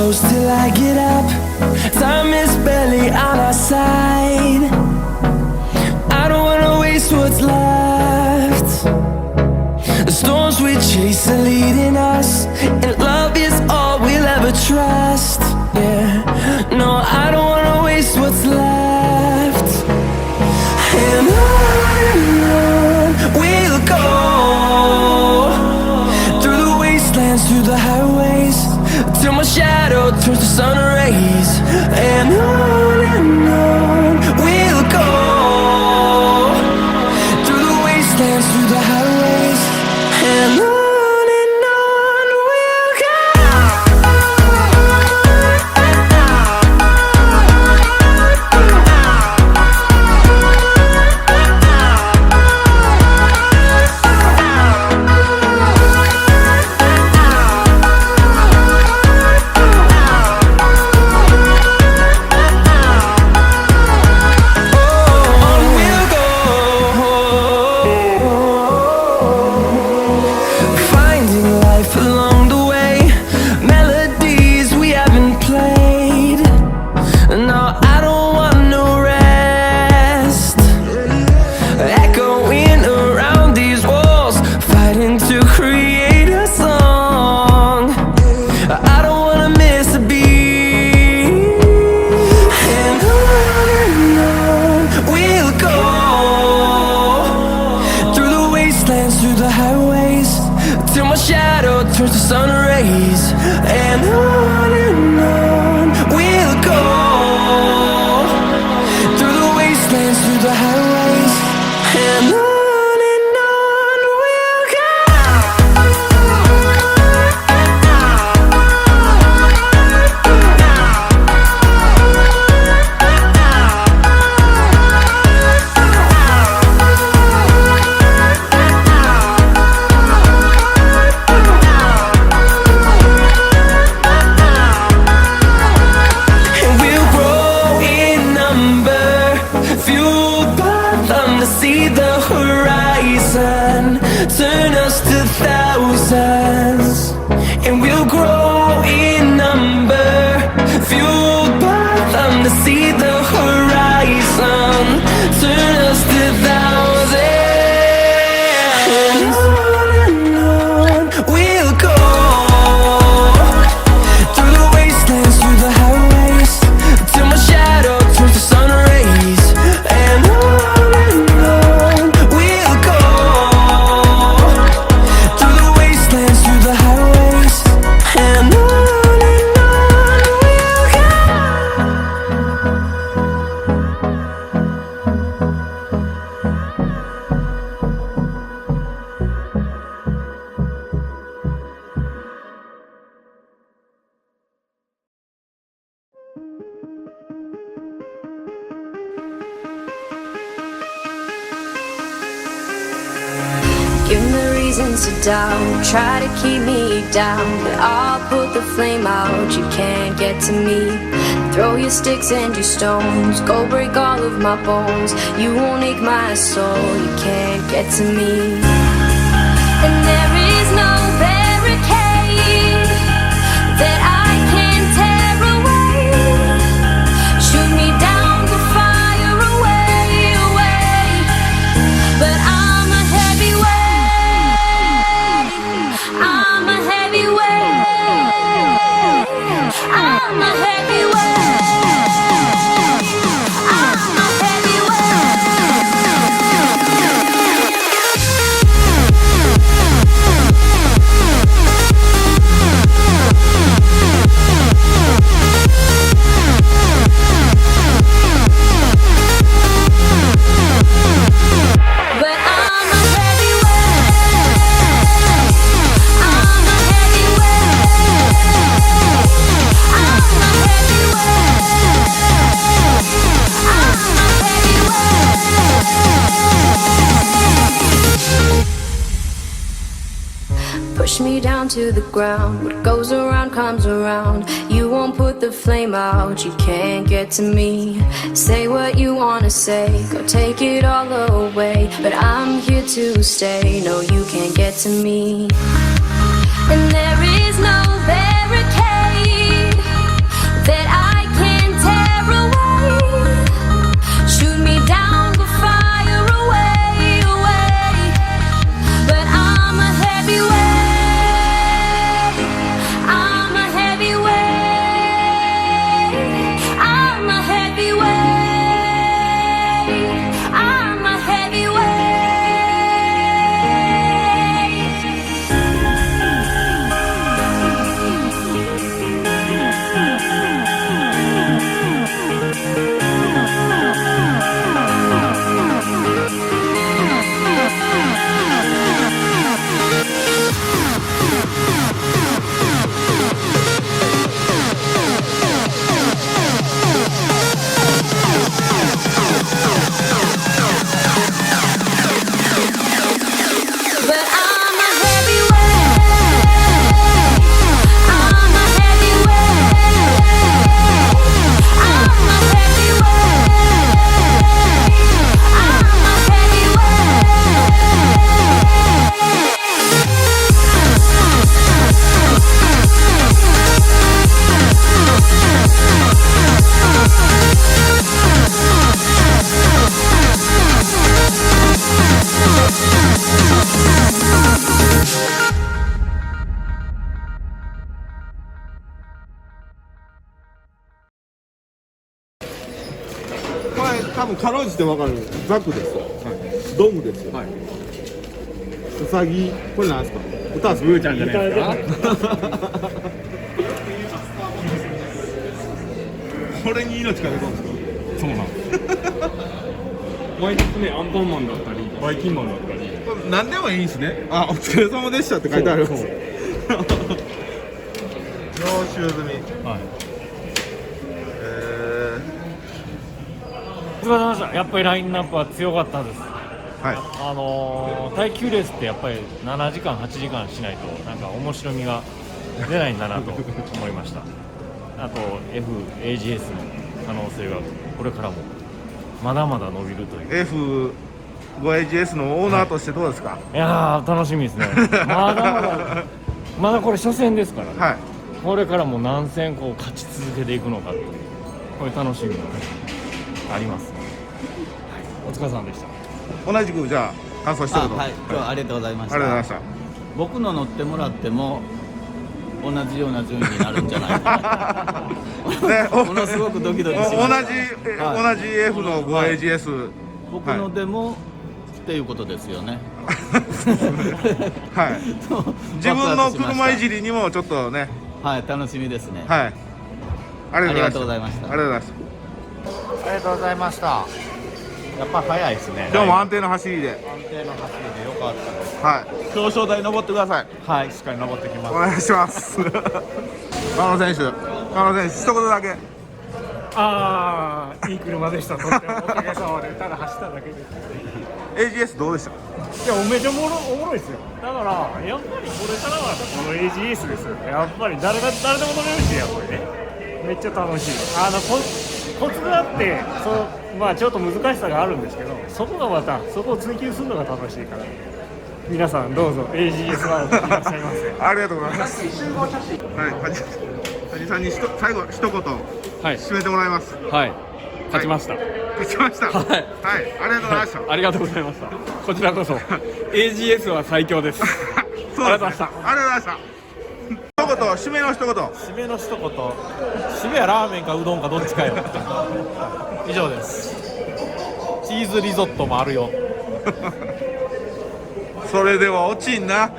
close till I get up. Time is barely on our side. I don't wanna waste what's left. The storms we chase are leading us, and love is all we'll ever trust. Yeah, no, I don't wanna waste what's left. And on we'll go, through the wastelands, through the highways, till my shadow turns to sun rays. And on we'll go, through the wastelands, through the highways, and on. Turns to sun rays, and on we'll go, through the wastelands, through the highways, and on. See the horizon turn us to thousands, and we'll grow in number, fueled by them to see the horizon turn us to thousands. And on we'll go, through the wastelands, through the highways, till my shadow turns to sun rays. And on give me reasons to doubt, try to keep me down, but I'll put the flame out, you can't get to me. Throw your sticks and your stones, go break all of my bones, you won't ache my soul, you can't get to me. And there is no barricade that I can tear away. Shoot me down, the fire away, away, but I'm a heavyweight. I'm a heavyweight. I'm a heavyweight. I'm a push me down to the ground. What goes around comes around. You won't put the flame out, you can't get to me. Say what you wanna say, go take it all away, but I'm here to stay, no you can't get to me. And there is no barricade 多分かろうじて分かるザクですよ、ドムですよ、ウサギ、これなんですか、歌ですか、ブーちゃんじゃないですか。これに命かけたんですか。そうなん毎日ね、アンパンマンだったりバイキンマンだったり、何でもいいんですね。あ、お疲れ様でしたって書いてある。そうそう領収済み。はい。すみません、やっぱりラインナップは強かったです。はい。耐久レースってやっぱり7時間8時間しないとなんか面白みが出ないんだなと思いました。あと FAGS の可能性がこれからもまだまだ伸びるという。F5AGS のオーナーとしてどうですか。いやー楽しみですね。まだこれ初戦ですからね。はい。これからも何戦こう勝ち続けていくのかっていうこれ楽しみがあります。お疲れ様でした。同じくじゃあ感想してるの。はい、今日はありがとうございました。ありがとうございま僕の乗ってもらっても同じような順位になるんじゃないかな。ね、ものすごくドキドキしました。同じ F の 5AGS、僕のでも、っていうことですよね。はい。自分の車いじりにもちょっとね。はい、楽しみですね。はい。ありがとうございました。ありがとうございました。ありがとうございました。ありがとうございました。やっぱ早いですね。今日も安定の走りで。安定の走りで良かったです。はい。表彰台登ってください。はい、しっかり登ってきます。お願いします。川野選手、一言だけ。いい車でした。とってもおかげさまで、ただ走っただけです。AGS どうでした。いや、めちゃおもろいですよ。だから、やっぱりこれからはこの AGS ですよ。やっぱり誰でも乗れるし、やっぱりね。めっちゃ楽しい。コツがあって、ちょっと難しさがあるんですけど、そこがまたそこを追求するのが楽しいから。皆さんどうぞ AGS ワールドいらっしゃいませ。ありがとうございます。はい、梶さんに最後一言締めてもらいます。はい、勝ちました。勝ちました。はい、ありがとうございました。ありがとうございました。こちらこそ AGS は最強です。ありがとうございました。ありがとうございました。一言、締めの一言。締めの一言。締めはラーメンかうどんかどっちかよ。以上です。チーズリゾットもあるよ。それでは落ちんな。